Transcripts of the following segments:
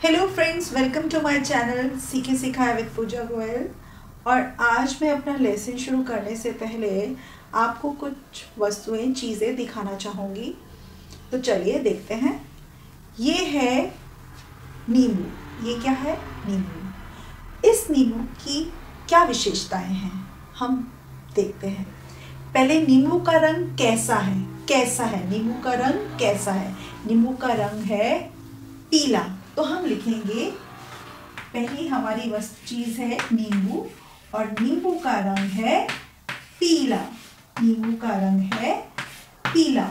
Hello friends, welcome to my channel सीखे सिखाए with पूजा गोयल। और आज मैं अपना लेसन शुरू करने से पहले आपको कुछ वस्तुएं चीज़ें दिखाना चाहूँगी। तो चलिए देखते हैं। ये है नींबू। ये क्या है? नींबू। इस नींबू की क्या विशेषताएं हैं हम देखते हैं। पहले नींबू का रंग कैसा है? नींबू का रंग कैसा है? नींबू का रंग है पीला। तो हम लिखेंगे, पहली हमारी चीज है नींबू, और नींबू का रंग है पीला। नींबू का रंग है पीला।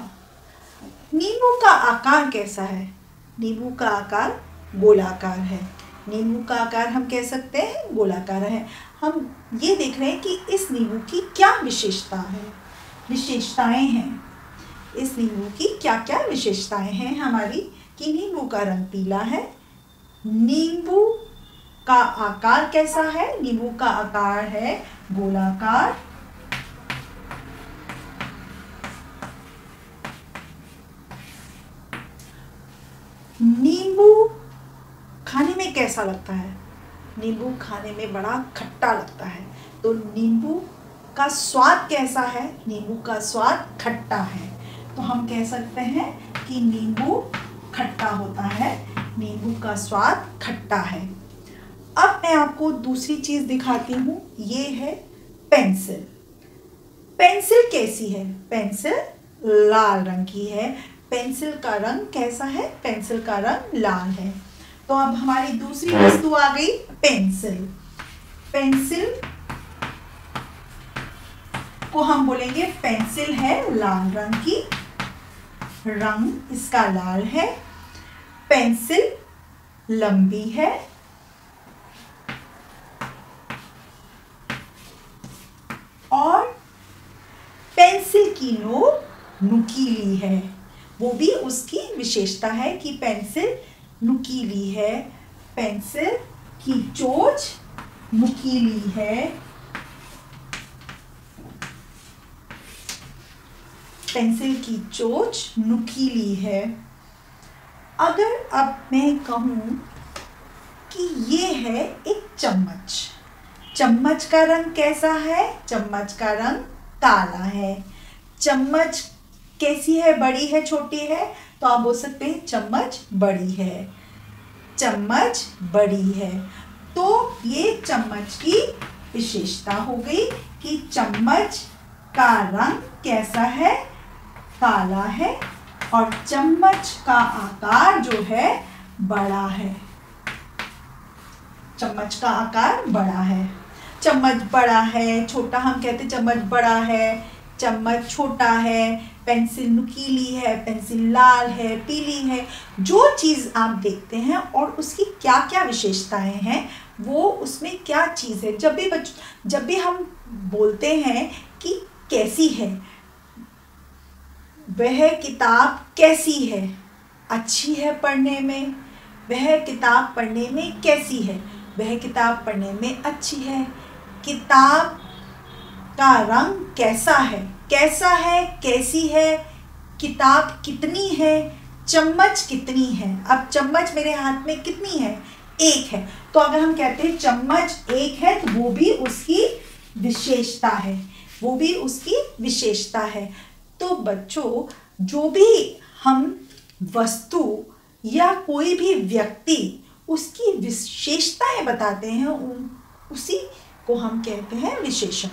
नींबू का आकार कैसा है? नींबू का आकार गोलाकार है। नींबू का आकार हम कह सकते हैं गोलाकार है। हम ये देख रहे हैं कि इस नींबू की क्या विशेषताएं हैं। इस नींबू की क्या क्या विशेषताएं हैं हमारी, कि नींबू का रंग पीला है। नींबू का आकार कैसा है? नींबू का आकार है गोलाकार। नींबू खाने में कैसा लगता है? नींबू खाने में बड़ा खट्टा लगता है। तो नींबू का स्वाद कैसा है? नींबू का स्वाद खट्टा है। तो हम कह सकते हैं कि नींबू खट्टा होता है। नींबू का स्वाद खट्टा है। अब मैं आपको दूसरी चीज दिखाती हूँ। ये है पेंसिल। पेंसिल कैसी है? पेंसिल लाल रंग की है। पेंसिल का रंग कैसा है? पेंसिल का रंग लाल है। तो अब हमारी दूसरी वस्तु आ गई, पेंसिल। पेंसिल को हम बोलेंगे पेंसिल है लाल रंग की। रंग इसका लाल है। पेंसिल लंबी है। और पेंसिल की नोक नुकीली है। वो भी उसकी विशेषता है कि पेंसिल नुकीली है। पेंसिल की चोंच नुकीली है। पेंसिल की चोंच नुकीली है। अगर अब मैं कहूँ कि ये है एक चम्मच। चम्मच का रंग कैसा है? चम्मच का रंग काला है। चम्मच कैसी है? बड़ी है, छोटी है? तो आप बोल सकते हैं चम्मच बड़ी है। चम्मच बड़ी है। तो ये चम्मच की विशेषता हो गई कि चम्मच का रंग कैसा है? काला है। और चम्मच का आकार जो है बड़ा है। चम्मच का आकार बड़ा है। चम्मच बड़ा है, छोटा हम कहते चम्मच बड़ा है, चम्मच छोटा है, पेंसिल नुकीली है, पेंसिल लाल है, पीली है। जो चीज़ आप देखते हैं और उसकी क्या क्या विशेषताएं हैं, वो उसमें क्या चीज़ है। जब भी हम बोलते हैं कि कैसी है, वह किताब कैसी है? अच्छी है पढ़ने में। वह किताब पढ़ने में कैसी है? वह किताब पढ़ने में अच्छी है। किताब का रंग कैसा है? कैसा है, कैसी है? किताब कितनी है? चम्मच कितनी है? अब चम्मच मेरे हाथ में कितनी है? एक है। तो अगर हम कहते हैं चम्मच एक है, तो वो भी उसकी विशेषता है। वो भी उसकी विशेषता है। तो बच्चों, जो भी हम वस्तु या कोई भी व्यक्ति उसकी विशेषताएं बताते हैं, उसी को हम कहते हैं विशेषण।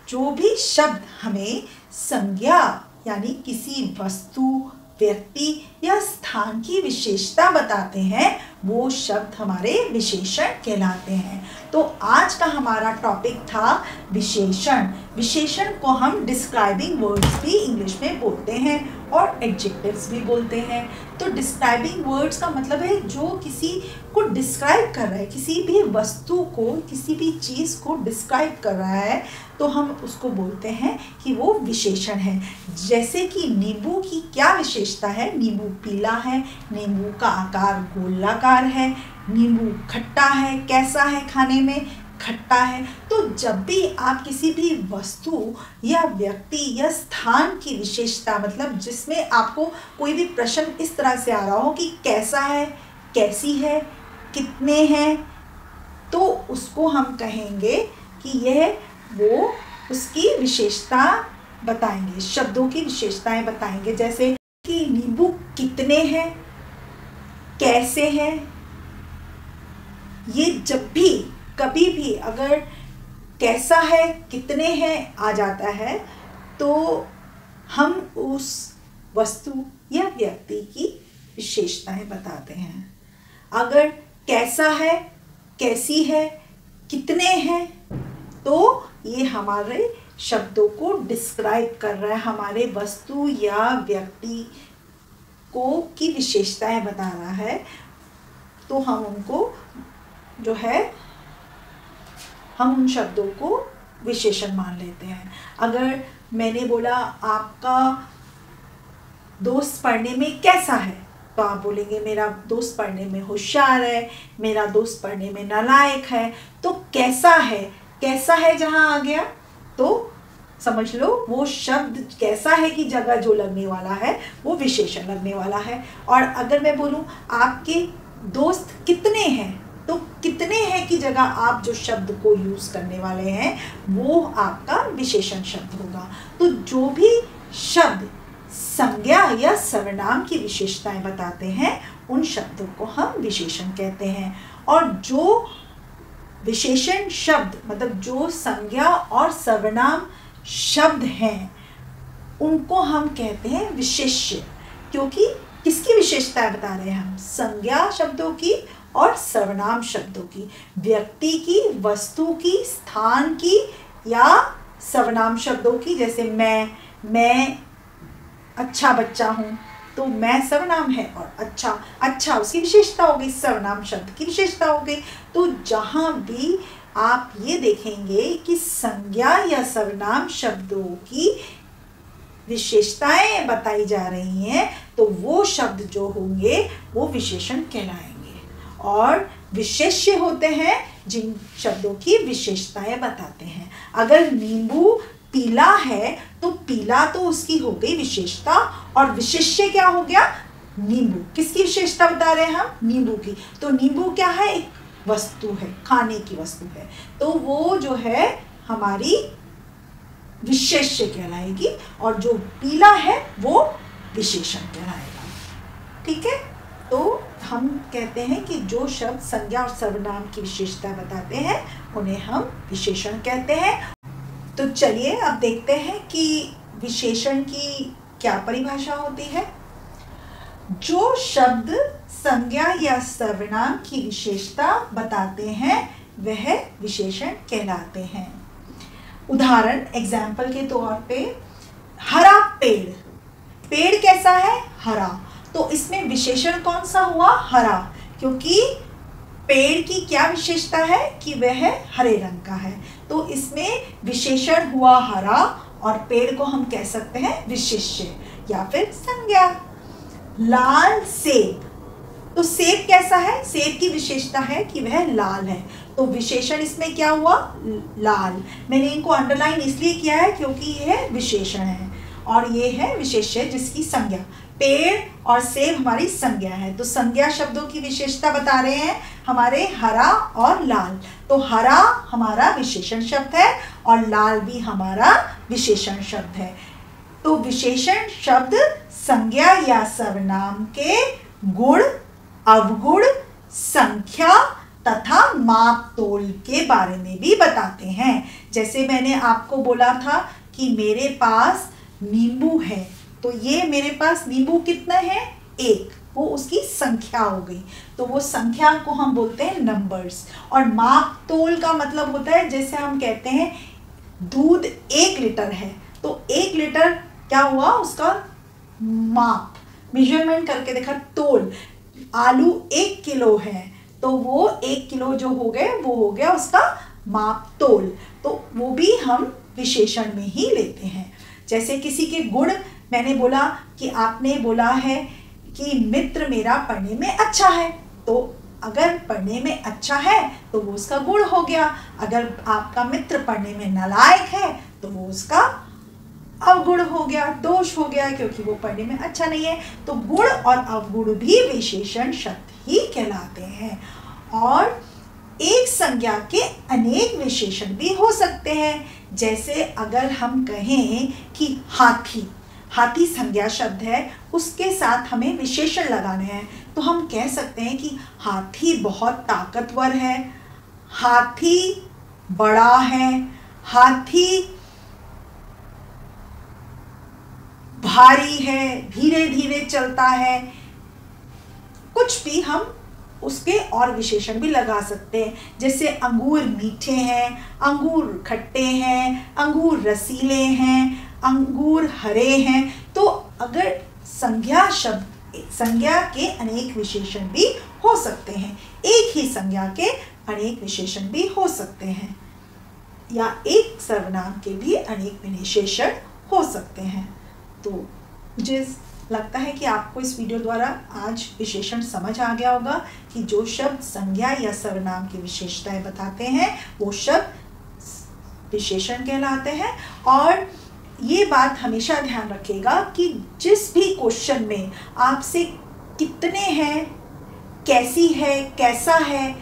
जो भी शब्द हमें संज्ञा यानी किसी वस्तु, व्यक्ति या स्थान की विशेषता बताते हैं, वो शब्द हमारे विशेषण कहलाते हैं। तो आज का हमारा टॉपिक था विशेषण। विशेषण को हम डिस्क्राइबिंग वर्ड्स भी इंग्लिश में बोलते हैं और एडजेक्टिव्स भी बोलते हैं। तो डिस्क्राइबिंग वर्ड्स का मतलब है जो किसी को डिस्क्राइब कर रहा है, किसी भी वस्तु को, किसी भी चीज़ को डिस्क्राइब कर रहा है, तो हम उसको बोलते हैं कि वो विशेषण है। जैसे कि नींबू की क्या विशेषता है? नींबू पीला है, नींबू का आकार गोलाकार है, नींबू खट्टा है। कैसा है खाने में? खट्टा है। तो जब भी आप किसी भी वस्तु या व्यक्ति या स्थान की विशेषता, मतलब जिसमें आपको कोई भी प्रश्न इस तरह से आ रहा हो कि कैसा है, कैसी है, कितने हैं, तो उसको हम कहेंगे कि यह वो उसकी विशेषता बताएंगे, शब्दों की विशेषताएं बताएंगे। जैसे कि नींबू कितने हैं, कैसे हैं, ये जब भी कभी भी अगर कैसा है, कितने हैं आ जाता है तो हम उस वस्तु या व्यक्ति की विशेषताएं बताते हैं। अगर कैसा है, कैसी है, कितने हैं, तो ये हमारे शब्दों को डिस्क्राइब कर रहा है, हमारे वस्तु या व्यक्ति को की विशेषताएं बता रहा है। तो हम उनको जो है हम उन शब्दों को विशेषण मान लेते हैं। अगर मैंने बोला आपका दोस्त पढ़ने में कैसा है, तो आप बोलेंगे मेरा दोस्त पढ़ने में होशियार है, मेरा दोस्त पढ़ने में नालायक है। तो कैसा है जहाँ आ गया तो समझ लो वो शब्द कैसा है की जगह जो लगने वाला है वो विशेषण लगने वाला है। और अगर मैं बोलूं आपके दोस्त कितने हैं, तो कितने हैं की जगह आप जो शब्द को यूज करने वाले हैं वो आपका विशेषण शब्द होगा। तो जो भी शब्द संज्ञा या सर्वनाम की विशेषताएं बताते हैं उन शब्दों को हम विशेषण कहते हैं। और जो विशेषण शब्द मतलब जो संज्ञा और सर्वनाम शब्द हैं उनको हम कहते हैं विशेष्य, क्योंकि किसकी विशेषताएं बता रहे हैं हम, संज्ञा शब्दों की और सर्वनाम शब्दों की, व्यक्ति की, वस्तु की, स्थान की या सर्वनाम शब्दों की। जैसे मैं अच्छा बच्चा हूँ, तो मैं सर्वनाम है और अच्छा उसकी विशेषता हो गई, सर्वनाम शब्द की विशेषता हो गई। तो जहाँ भी आप ये देखेंगे कि संज्ञा या सर्वनाम शब्दों की विशेषताएं बताई जा रही हैं तो वो शब्द जो होंगे वो विशेषण कहलाएंगे। और विशेष्य होते हैं जिन शब्दों की विशेषताएं बताते हैं। अगर नींबू पीला है तो पीला तो उसकी हो गई विशेषता, और विशेष्य क्या हो गया, नींबू। किसकी विशेषता बता रहे हैं हम, नींबू की। तो नींबू क्या है, एक वस्तु है, खाने की वस्तु है, तो वो जो है हमारी विशेष्य कहलाएगी, और जो पीला है वो विशेषण कहलाएगा। ठीक है, तो हम कहते हैं कि जो शब्द संज्ञा और सर्वनाम की विशेषता बताते हैं उन्हें हम विशेषण कहते हैं। तो चलिए अब देखते हैं कि विशेषण की क्या परिभाषा होती है। जो शब्द संज्ञा या सर्वनाम की विशेषता बताते हैं वह विशेषण कहलाते हैं। उदाहरण एग्जाम्पल के तौर पे, हरा पेड़ कैसा है, हरा, तो इसमें विशेषण कौन सा हुआ, हरा, क्योंकि पेड़ की क्या विशेषता है कि वह हरे रंग का है, तो इसमें विशेषण हुआ हरा और पेड़ को हम कह सकते हैं विशेष्य या फिर संज्ञा। लाल सेब, तो सेब कैसा है, सेब की विशेषता है कि वह लाल है, तो विशेषण इसमें क्या हुआ, लाल। मैंने इनको अंडरलाइन इसलिए किया है क्योंकि यह विशेषण है और ये है विशेष्य जिसकी संज्ञा। पेड़ और सेब हमारी संज्ञा है, तो संज्ञा शब्दों की विशेषता बता रहे हैं हमारे हरा और लाल, तो हरा हमारा विशेषण शब्द है और लाल भी हमारा विशेषण शब्द है। तो विशेषण शब्द संज्ञा या सर्वनाम के गुण, अवगुण, संख्या तथा माप तोल के बारे में भी बताते हैं। जैसे मैंने आपको बोला था कि मेरे पास नींबू है, तो ये मेरे पास नींबू कितना है, एक, वो उसकी संख्या हो गई, तो वो संख्या को हम बोलते हैं नंबर्स। और माप तोल का मतलब होता है, जैसे हम कहते हैं दूध 1 लीटर है, तो 1 लीटर क्या हुआ, उसका माप, मेजरमेंट करके देखा, तोल। आलू 1 किलो है, तो वो 1 किलो जो हो गए वो हो गया उसका माप तोल, तो वो भी हम विशेषण में ही लेते हैं। जैसे किसी के गुण, मैंने बोला कि आपने बोला है कि मित्र मेरा पढ़ने में अच्छा है, तो अगर पढ़ने में अच्छा है तो वो उसका गुण हो गया। अगर आपका मित्र पढ़ने में नालायक है तो वो उसका अवगुण हो गया, दोष हो गया, क्योंकि वो पढ़ने में अच्छा नहीं है। तो गुण और अवगुण भी विशेषण शब्द ही कहलाते हैं। और एक संज्ञा के अनेक विशेषण भी हो सकते हैं। जैसे अगर हम कहें कि हाथी, हाथी संज्ञा शब्द है, उसके साथ हमें विशेषण लगाने हैं, तो हम कह सकते हैं कि हाथी बहुत ताकतवर है, हाथी बड़ा है, हाथी भारी है, धीरे धीरे चलता है। कुछ भी हम उसके और विशेषण भी लगा सकते हैं। जैसे अंगूर मीठे हैं, अंगूर खट्टे हैं, अंगूर रसीले हैं, अंगूर हरे हैं। तो अगर संज्ञा शब्द, संज्ञा के अनेक विशेषण भी हो सकते हैं, एक ही संज्ञा के अनेक विशेषण भी हो सकते हैं, या एक सर्वनाम के भी अनेक विशेषण हो सकते हैं। तो मुझे लगता है कि आपको इस वीडियो द्वारा आज विशेषण समझ आ गया होगा कि जो शब्द संज्ञा या सर्वनाम की विशेषताएं बताते हैं वो शब्द विशेषण कहलाते हैं। और ये बात हमेशा ध्यान रखिएगा कि जिस भी क्वेश्चन में आपसे कितने हैं, कैसी है, कैसा है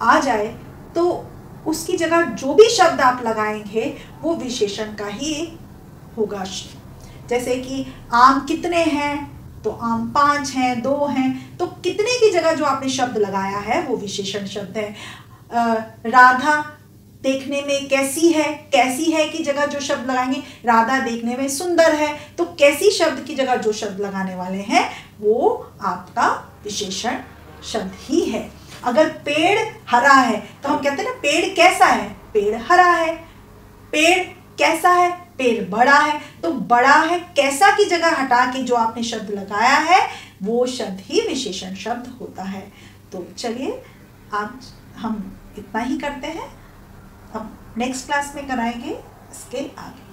आ जाए, तो उसकी जगह जो भी शब्द आप लगाएंगे वो विशेषण का ही होगा। जैसे कि आम कितने हैं, तो आम 5 हैं, 2 हैं, तो कितने की जगह जो आपने शब्द लगाया है वो विशेषण शब्द है। राधा देखने में कैसी है, कैसी है की जगह जो शब्द लगाएंगे, राधा देखने में सुंदर है, तो कैसी शब्द की जगह जो शब्द लगाने वाले हैं वो आपका विशेषण शब्द ही है। अगर पेड़ हरा है तो हम कहते हैं ना पेड़ कैसा है, पेड़ हरा है। पेड़ कैसा है, पेड़ बड़ा है। तो बड़ा है कैसा की जगह हटा के जो आपने शब्द लगाया है वो शब्द ही विशेषण शब्द होता है। तो चलिए आज हम इतना ही करते हैं, अब नेक्स्ट क्लास में कराएंगे इसके आगे।